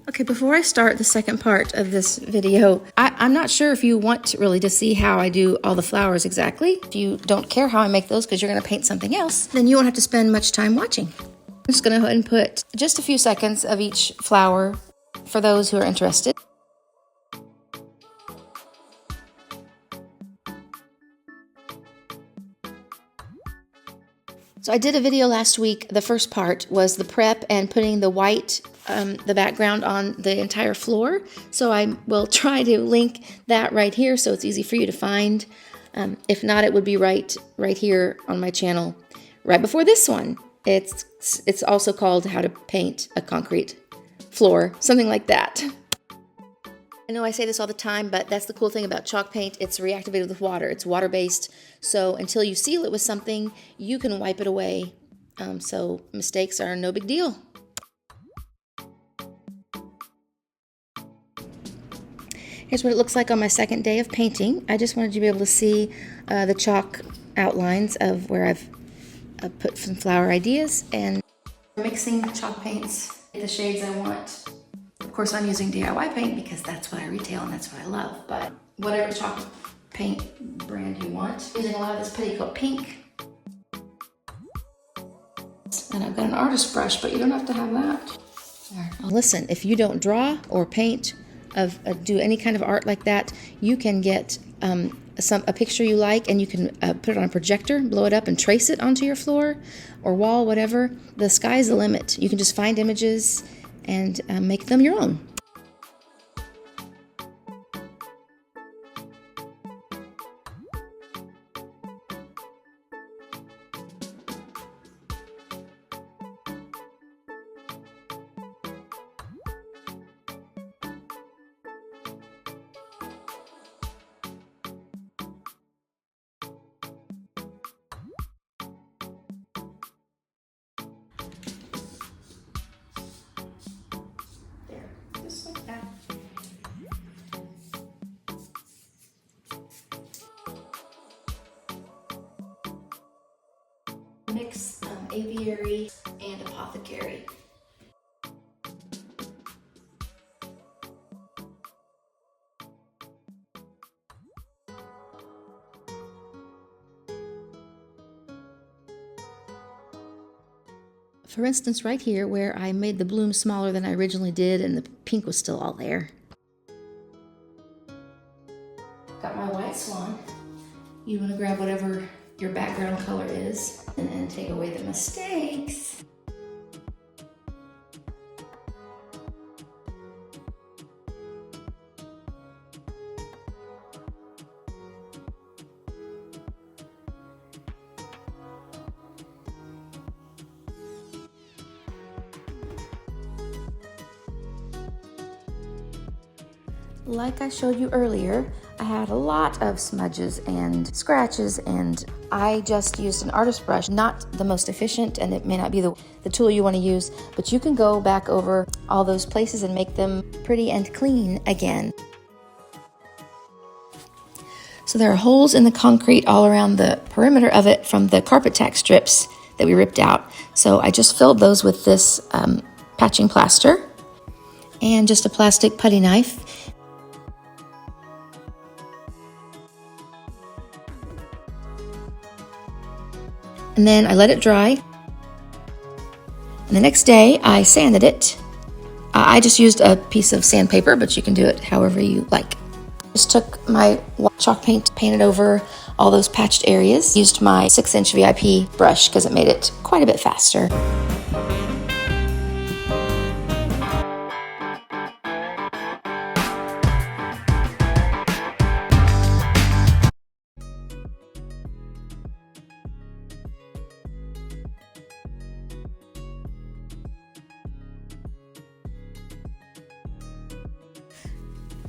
Okay, before I start the second part of this video, I'm not sure if you want really to see how I do all the flowers exactly. If you don't care how I make those because you're going to paint something else, then you won't have to spend much time watching. I'm just going to go ahead and put just a few seconds of each flower for those who are interested. So I did a video last week. The first part was the prep and putting the white, the background on the entire floor. So I will try to link that right here so it's easy for you to find. If not, it would be right here on my channel, right before this one. It's also called How to Paint a Concrete Floor, something like that. I know I say this all the time, but that's the cool thing about chalk paint. It's reactivated with water. It's water-based, so until you seal it with something, you can wipe it away. So mistakes are no big deal. Here's what it looks like on my second day of painting. I just wanted you to be able to see the chalk outlines of where I've put some flower ideas, and mixing chalk paints, the shades I want. Of course, I'm using DIY paint because that's what I retail and that's what I love, but whatever chalk paint brand you want. Using a lot of this petticoat pink. And I've got an artist brush, but you don't have to have that. Well, listen, if you don't draw or paint, do any kind of art like that, you can get a picture you like and you can put it on a projector, blow it up and trace it onto your floor or wall, whatever. The sky's the limit. You can just find images and make them your own. Just like that. Mix aviary and apothecary. For instance, right here where I made the bloom smaller than I originally did and the pink was still all there. Got my white swan. You want to grab whatever your background color is and then take away the mistakes. Like I showed you earlier, I had a lot of smudges and scratches, and I just used an artist brush. Not the most efficient, and it may not be the tool you want to use, but you can go back over all those places and make them pretty and clean again. So there are holes in the concrete all around the perimeter of it from the carpet tack strips that we ripped out. So I just filled those with this patching plaster and just a plastic putty knife. And then I let it dry. And the next day I sanded it. I just used a piece of sandpaper, but you can do it however you like. Just took my chalk paint, painted over all those patched areas. Used my 6-inch VIP brush because it made it quite a bit faster.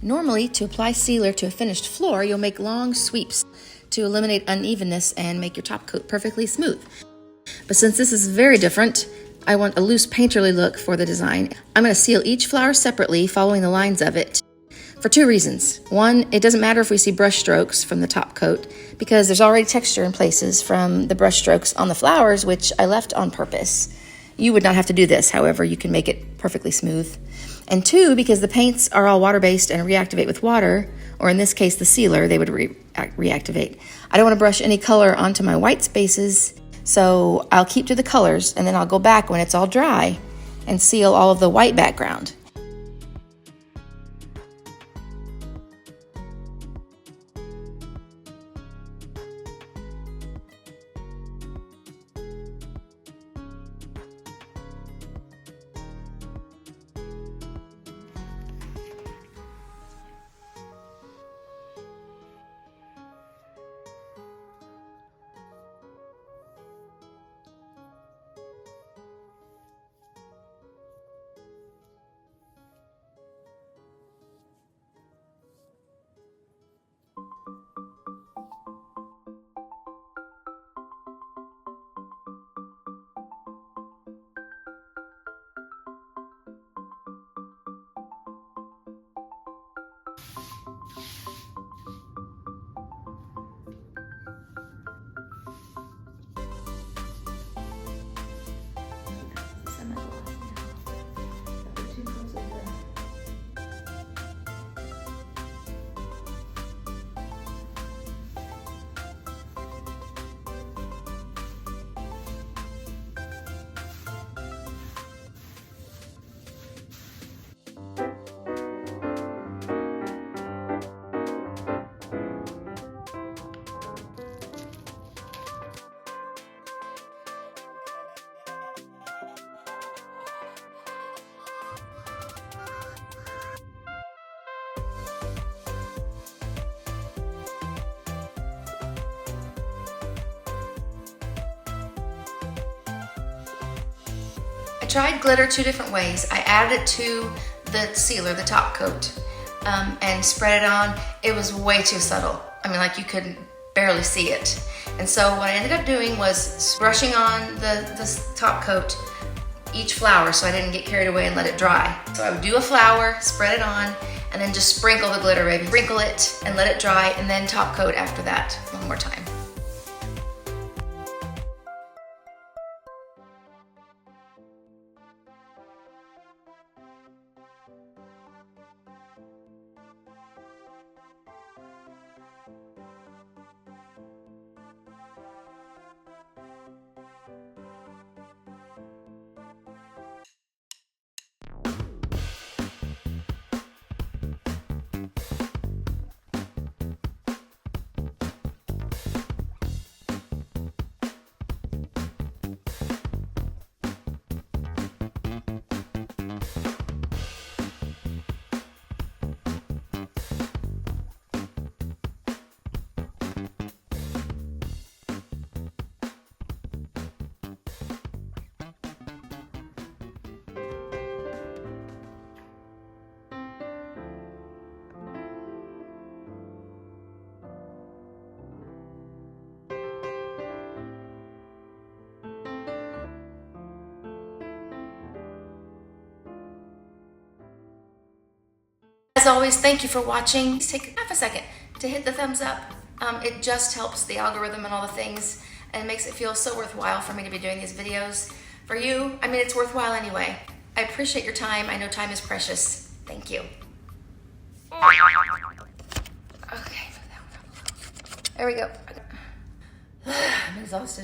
Normally, to apply sealer to a finished floor, you'll make long sweeps to eliminate unevenness and make your top coat perfectly smooth. But since this is very different, I want a loose painterly look for the design. I'm going to seal each flower separately, following the lines of it, for two reasons. One, it doesn't matter if we see brush strokes from the top coat, because there's already texture in places from the brush strokes on the flowers, which I left on purpose. You would not have to do this, however, you can make it perfectly smooth. And 2, because the paints are all water-based and reactivate with water, or in this case the sealer, they would reactivate. I don't want to brush any color onto my white spaces, so I'll keep to the colors and then I'll go back when it's all dry and seal all of the white background. I tried glitter 2 different ways. I added it to the sealer, the top coat, and spread it on. It was way too subtle. I mean, like you could barely see it. And so what I ended up doing was brushing on the top coat each flower so I didn't get carried away and let it dry. So I would do a flower, spread it on, and then just sprinkle the glitter, baby. Sprinkle it and let it dry, and then top coat after that one more time. As always, thank you for watching. Please take half a second to hit the thumbs up. It just helps the algorithm and all the things, and makes it feel so worthwhile for me to be doing these videos. For you, I mean, it's worthwhile anyway. I appreciate your time. I know time is precious. Thank you. Okay, there we go. I'm exhausted.